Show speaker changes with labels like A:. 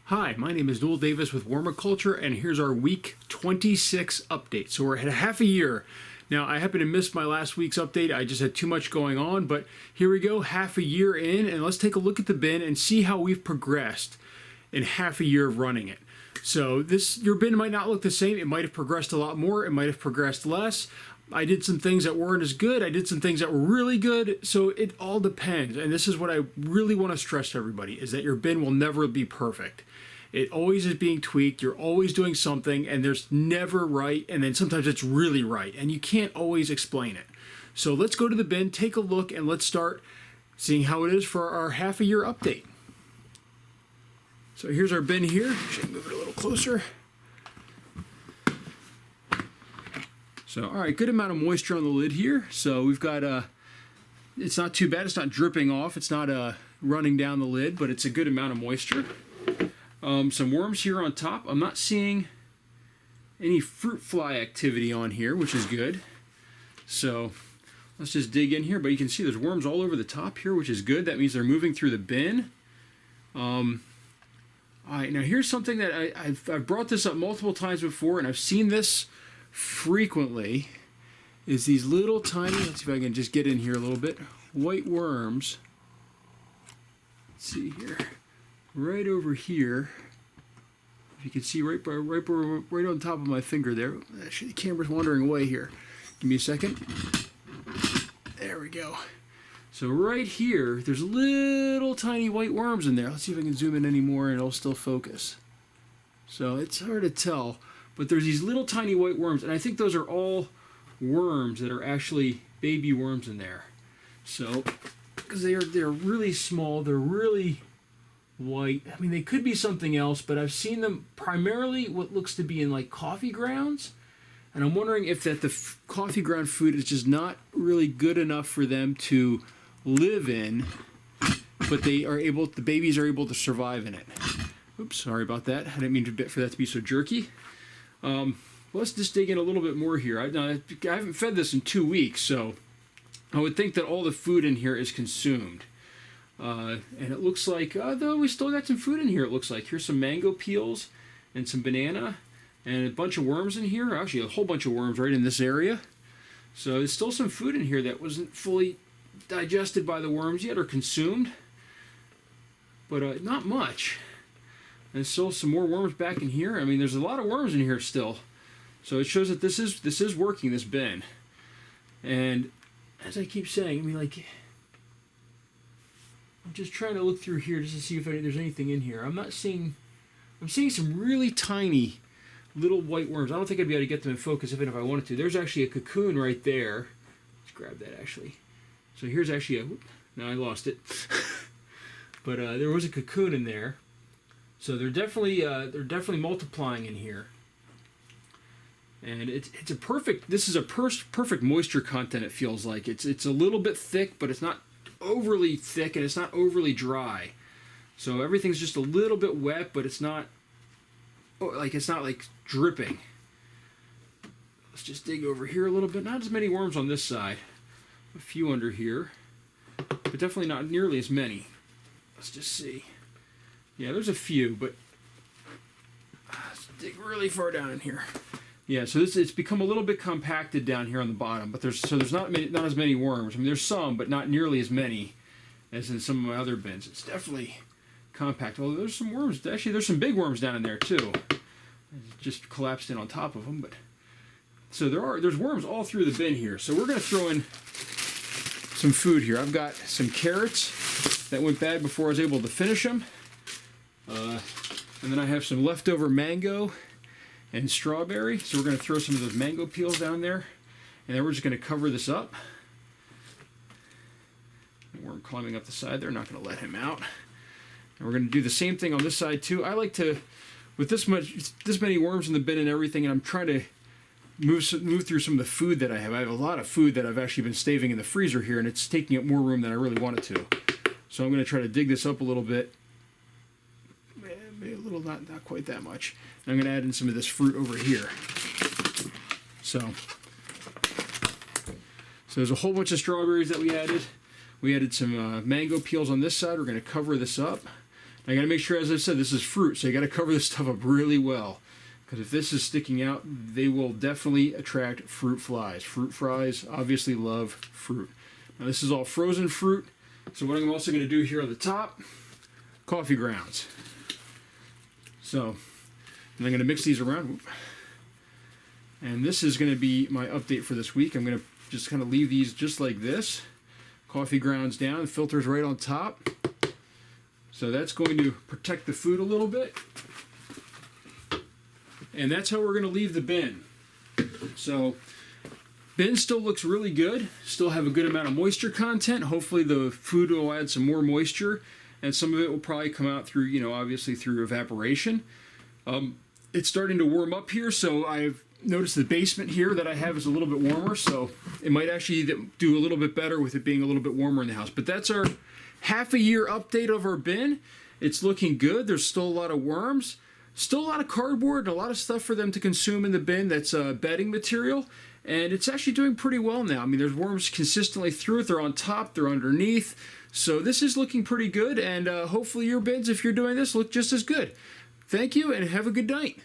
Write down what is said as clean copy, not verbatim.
A: Hi, my name is Noel Davis with Vermicompost, and here's our week 26 update. So we're at half a year. Now, I happen to miss my last week's update. I just had too much going on, but here we go, half a year in, and let's take a look at the bin and see how we've progressed in half a year of running it. So your bin might not look the same. It might have progressed a lot more. It might have progressed less. I did some things that weren't as good. I did some things that were really good. So it all depends. And this is what I really want to stress to everybody, is that your bin will never be perfect. It always is being tweaked. You're always doing something, and there's never right. And then sometimes it's really right, and you can't always explain it. So let's go to the bin, take a look, and let's start seeing how it is for our half a year update. So here's our bin here. Should move it a little closer. So, all right, good amount of moisture on the lid here. So we've got, it's not too bad. It's not dripping off. It's not running down the lid, but it's a good amount of moisture. Some worms here on top. I'm not seeing any fruit fly activity on here, which is good. So let's just dig in here. But you can see there's worms all over the top here, which is good. That means they're moving through the bin. All right, now here's something that I've brought this up multiple times before, and I've seen this frequently, is these little tiny, let's see if I can just get in here a little bit, white worms. Let's see here, right over here. If you can see right on top of my finger there. Actually, the camera's wandering away here. Give me a second. There we go. So right here, there's little tiny white worms in there. Let's see if I can zoom in any more and it'll still focus. So it's hard to tell. But there's these little tiny white worms, and I think those are all worms that are actually baby worms in there. So, because they're really small, they're really white. I mean, they could be something else, but I've seen them primarily what looks to be in like coffee grounds. And I'm wondering if that the coffee ground food is just not really good enough for them to live in, but the babies are able to survive in it. Oops, sorry about that. I didn't mean for that to be so jerky. Let's just dig in a little bit more here. I haven't fed this in 2 weeks, so I would think that all the food in here is consumed. And it looks like, though we still got some food in here, it looks like. Here's some mango peels and some banana and a bunch of worms in here. Actually, a whole bunch of worms right in this area. So there's still some food in here that wasn't fully digested by the worms yet or consumed. But not much. And still some more worms back in here. I mean, there's a lot of worms in here still. So it shows that this is working, this bin. And as I keep saying, I mean, like, I'm just trying to look through here just to see if there's anything in here. I'm seeing some really tiny little white worms. I don't think I'd be able to get them in focus even if I wanted to. There's actually a cocoon right there. Let's grab that actually. So here's actually no, I lost it. But there was a cocoon in there. So they're definitely multiplying in here, and it's a perfect. This is a perfect moisture content. It feels like it's a little bit thick, but it's not overly thick, and it's not overly dry. So everything's just a little bit wet, but it's not like dripping. Let's just dig over here a little bit. Not as many worms on this side. A few under here, but definitely not nearly as many. Let's just see. Yeah, there's a few, but let's dig really far down in here. Yeah, so it's become a little bit compacted down here on the bottom, but there's not as many worms. I mean, there's some, but not nearly as many as in some of my other bins. It's definitely compact. Although there's some worms. Actually, there's some big worms down in there too. It just collapsed in on top of them, but so there's worms all through the bin here. So we're going to throw in some food here. I've got some carrots that went bad before I was able to finish them. And then I have some leftover mango and strawberry. So we're going to throw some of those mango peels down there. And then we're just going to cover this up. And we're climbing up the side there. Not going to let him out. And we're going to do the same thing on this side too. I like to, with this many worms in the bin and everything, and I'm trying to move through some of the food that I have. I have a lot of food that I've actually been staving in the freezer here, and it's taking up more room than I really want it to. So I'm going to try to dig this up a little bit. Maybe a little, not quite that much. And I'm going to add in some of this fruit over here. So there's a whole bunch of strawberries that we added. We added some mango peels on this side. We're going to cover this up. I got to make sure, as I said, this is fruit, so you got to cover this stuff up really well. Because if this is sticking out, they will definitely attract fruit flies. Fruit flies obviously love fruit. Now this is all frozen fruit. So what I'm also going to do here on the top, coffee grounds. So I'm going to mix these around. And this is going to be my update for this week. I'm going to just kind of leave these just like this. Coffee grounds down, filters right on top. So that's going to protect the food a little bit. And that's how we're going to leave the bin. So bin still looks really good. Still have a good amount of moisture content. Hopefully the food will add some more moisture. And some of it will probably come out through, you know, obviously through evaporation. It's starting to warm up here, so I've noticed the basement here that I have is a little bit warmer. So it might actually do a little bit better with it being a little bit warmer in the house. But that's our half a year update of our bin. It's looking good. There's still a lot of worms. Still a lot of cardboard and a lot of stuff for them to consume in the bin that's bedding material. And it's actually doing pretty well now. I mean, there's worms consistently through it. They're on top, they're underneath. So this is looking pretty good. And hopefully your bins, if you're doing this, look just as good. Thank you and have a good night.